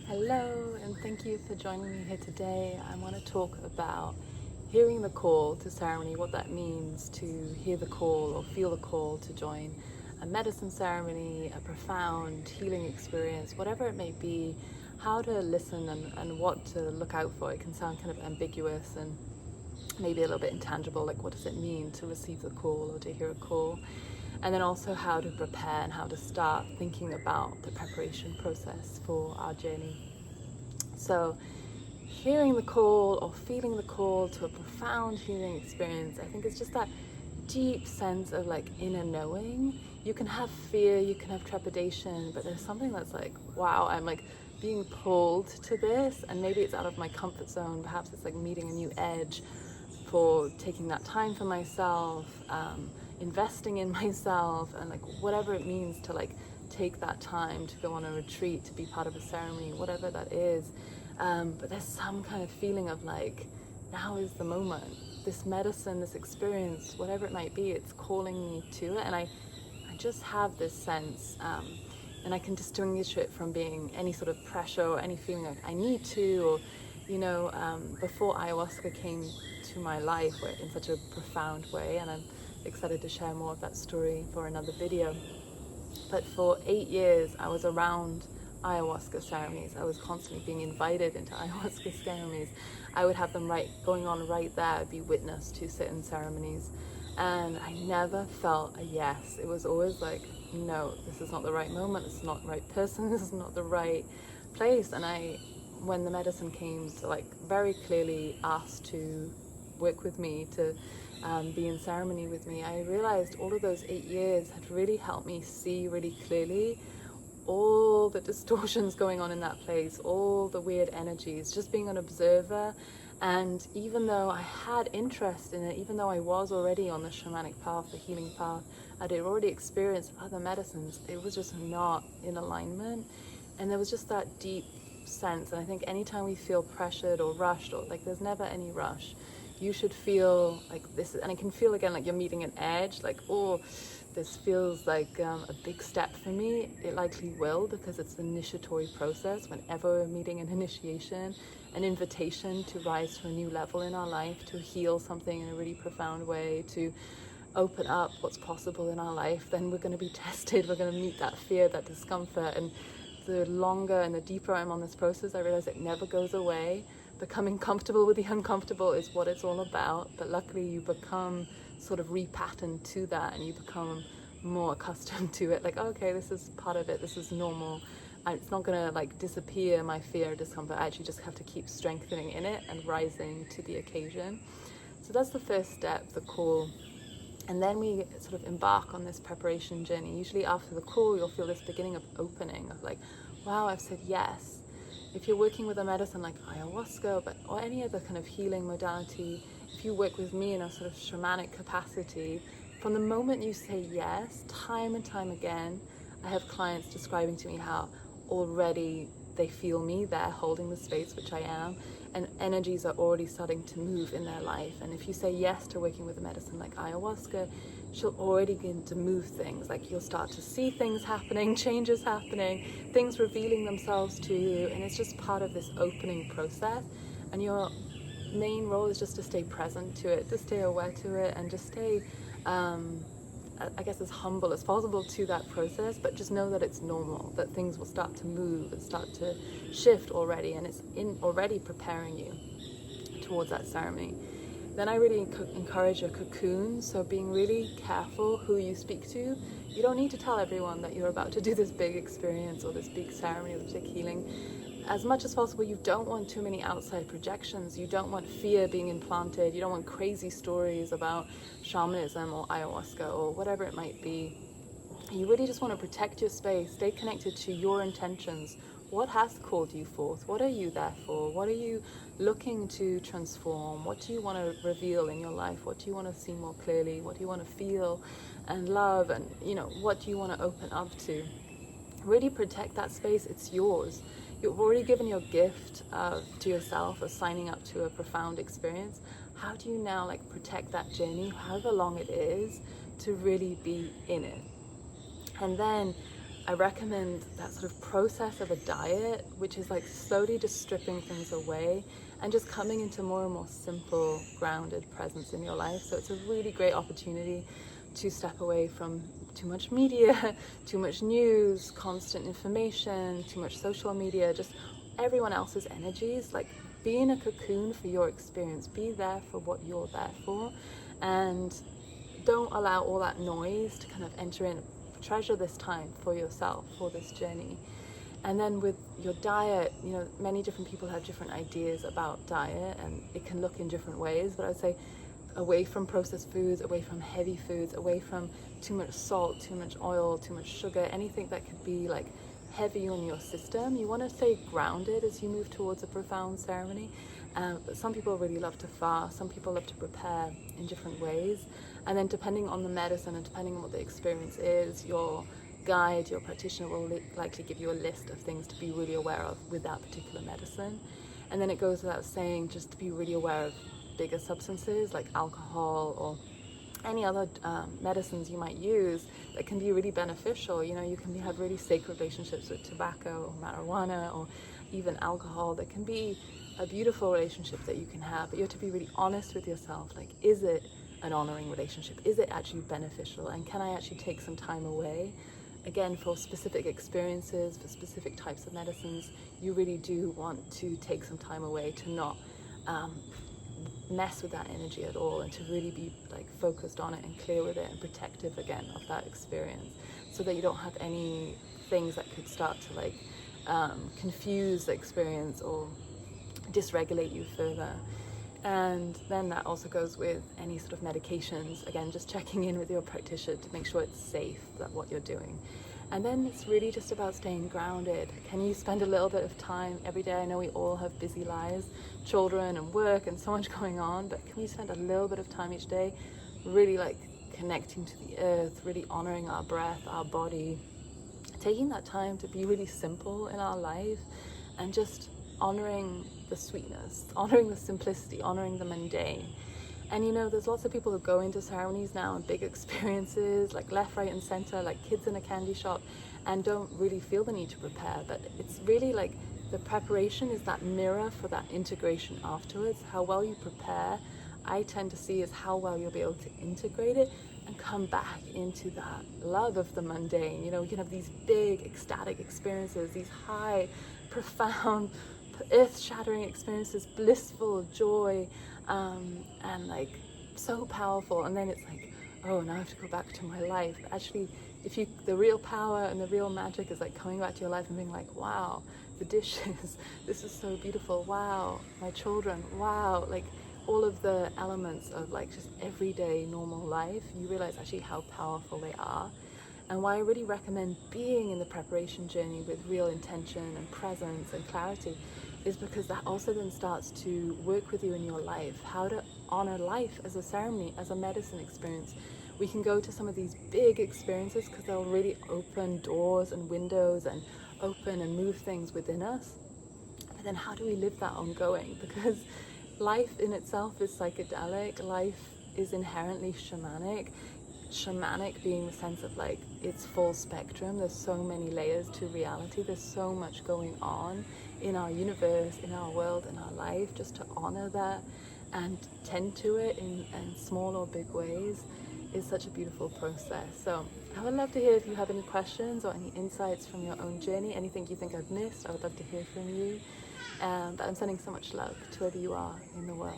Hello, and thank you for joining me here today. I want to talk about hearing the call to ceremony, what that means to hear the call or feel the call to join a medicine ceremony, a profound healing experience, whatever it may be, how to listen and what to look out for. It can sound kind of ambiguous and maybe a little bit intangible, like what does it mean to receive the call or to hear a call? And then also how to prepare and how to start thinking about the preparation process for our journey. So hearing the call or feeling the call to a profound healing experience, I think it's just that deep sense of like inner knowing. You can have fear, you can have trepidation, but there's something that's like, wow, I'm like being pulled to this, and maybe it's out of my comfort zone. Perhaps it's like meeting a new edge for taking that time for myself, investing in myself, and like whatever it means to like take that time to go on a retreat, to be part of a ceremony, whatever that is. But there's some kind of feeling of like, now is the moment. This medicine, this experience, whatever it might be, it's calling me to it. And I just have this sense, and I can distinguish it from being any sort of pressure or any feeling like I need to, or, before ayahuasca came to my life in such a profound way, and I'm excited to share more of that story for another video. But for 8 years, I was around ayahuasca ceremonies. I was constantly being invited into ayahuasca ceremonies. I would have them going on right there. I'd be witness to sit-in ceremonies. And I never felt a yes. It was always like, no, this is not the right moment. This is not the right person. This is not the right place. And when the medicine came to like very clearly ask to work with me, to be in ceremony with me, I realized all of those 8 years had really helped me see really clearly all the distortions going on in that place, all the weird energies, just being an observer. And even though I had interest in it, even though I was already on the shamanic path, the healing path, I had already experienced other medicines, it was just not in alignment. And there was just that deep sense. And I think anytime we feel pressured or rushed, or like there's never any rush, you should feel like this, and it can feel again like you're meeting an edge, like, oh, this feels like a big step for me. It likely will, because it's the initiatory process. Whenever we're meeting an initiation, an invitation to rise to a new level in our life, to heal something in a really profound way, to open up what's possible in our life, then we're going to be tested. We're going to meet that fear, that discomfort. And the longer and the deeper I'm on this process, I realize it never goes away. Becoming comfortable with the uncomfortable is what it's all about. But luckily you become sort of repatterned to that, and you become more accustomed to it. Like, okay, this is part of it. This is normal. It's not going to like disappear, my fear or discomfort. I actually just have to keep strengthening in it and rising to the occasion. So that's the first step, the call. And then we sort of embark on this preparation journey. Usually after the call, you'll feel this beginning of opening, of like, wow, I've said yes. If you're working with a medicine like ayahuasca, or any other kind of healing modality, if you work with me in a sort of shamanic capacity, from the moment you say yes, time and time again, I have clients describing to me how already they feel me there holding the space, which I am, and energies are already starting to move in their life. And if you say yes to working with a medicine like ayahuasca, she'll already begin to move things. Like you'll start to see things happening, changes happening, things revealing themselves to you, and it's just part of this opening process. And your main role is just to stay present to it, to stay aware to it, and just stay I guess as humble as possible to that process, but just know that it's normal, that things will start to move and start to shift already, and it's already preparing you towards that ceremony. Then I really encourage a cocoon, so being really careful who you speak to. You don't need to tell everyone that you're about to do this big experience or this big ceremony or this big healing. As much as possible, you don't want too many outside projections. You don't want fear being implanted. You don't want crazy stories about shamanism or ayahuasca or whatever it might be. You really just want to protect your space, stay connected to your intentions. What has called you forth? What are you there for? What are you looking to transform? What do you want to reveal in your life? What do you want to see more clearly? What do you want to feel and love? And, what do you want to open up to? Really protect that space. It's yours. You've already given your gift to yourself of signing up to a profound experience. How do you now protect that journey, however long it is, to really be in it? And then I recommend that sort of process of a diet, which is like slowly just stripping things away and just coming into more and more simple, grounded presence in your life. So it's a really great opportunity to step away from too much media, too much news, constant information, too much social media, just everyone else's energies. Like, be in a cocoon for your experience, be there for what you're there for, and don't allow all that noise to kind of enter in. Treasure this time for yourself, for this journey. And then with your diet, you know, many different people have different ideas about diet, and it can look in different ways, but I would say away from processed foods, away from heavy foods, away from too much salt, too much oil, too much sugar, anything that could be like heavy on your system. You want to stay grounded as you move towards a profound ceremony. But some people really love to fast, some people love to prepare in different ways. And then depending on the medicine and depending on what the experience is, your guide, your practitioner will likely give you a list of things to be really aware of with that particular medicine. And then it goes without saying just to be really aware of bigger substances like alcohol or any other medicines you might use that can be really beneficial. You know, you can have really sacred relationships with tobacco or marijuana or even alcohol. That can be a beautiful relationship that you can have, but you have to be really honest with yourself. Like, is it an honoring relationship? Is it actually beneficial? And can I actually take some time away? Again, for specific experiences, for specific types of medicines, you really do want to take some time away to not mess with that energy at all, and to really be like focused on it and clear with it and protective again of that experience, so that you don't have any things that could start to like confuse the experience or dysregulate you further. And then that also goes with any sort of medications. Again, just checking in with your practitioner to make sure it's safe, that what you're doing. And then it's really just about staying grounded. Can you spend a little bit of time every day? I know we all have busy lives, children and work and so much going on, but can we spend a little bit of time each day really like connecting to the earth, really honoring our breath, our body, taking that time to be really simple in our life and just honoring the sweetness, honoring the simplicity, honoring the mundane. And you know, there's lots of people who go into ceremonies now and big experiences, like left, right and center, like kids in a candy shop, and don't really feel the need to prepare. But it's really like the preparation is that mirror for that integration afterwards. How well you prepare, I tend to see, is how well you'll be able to integrate it and come back into that love of the mundane. You know, we can have these big ecstatic experiences, these high, profound, earth-shattering experiences, blissful joy, and like so powerful. And then it's like, oh, now I have to go back to my life. But actually, the real power and the real magic is like coming back to your life and being like, wow, the dishes, this is so beautiful. Wow, my children, wow, like all of the elements of like just everyday normal life. You realize actually how powerful they are. And why I really recommend being in the preparation journey with real intention and presence and clarity is because that also then starts to work with you in your life, how to honor life as a ceremony, as a medicine experience. We can go to some of these big experiences because they'll really open doors and windows and open and move things within us. But then how do we live that ongoing? Because life in itself is psychedelic, life is inherently shamanic. Shamanic being the sense of like it's full spectrum. There's so many layers to reality. There's so much going on in our universe, in our world, in our life. Just to honor that and tend to it in small or big ways is such a beautiful process. So I would love to hear if you have any questions or any insights from your own journey, anything you think I've missed. I would love to hear from you. But I'm sending so much love to wherever you are in the world.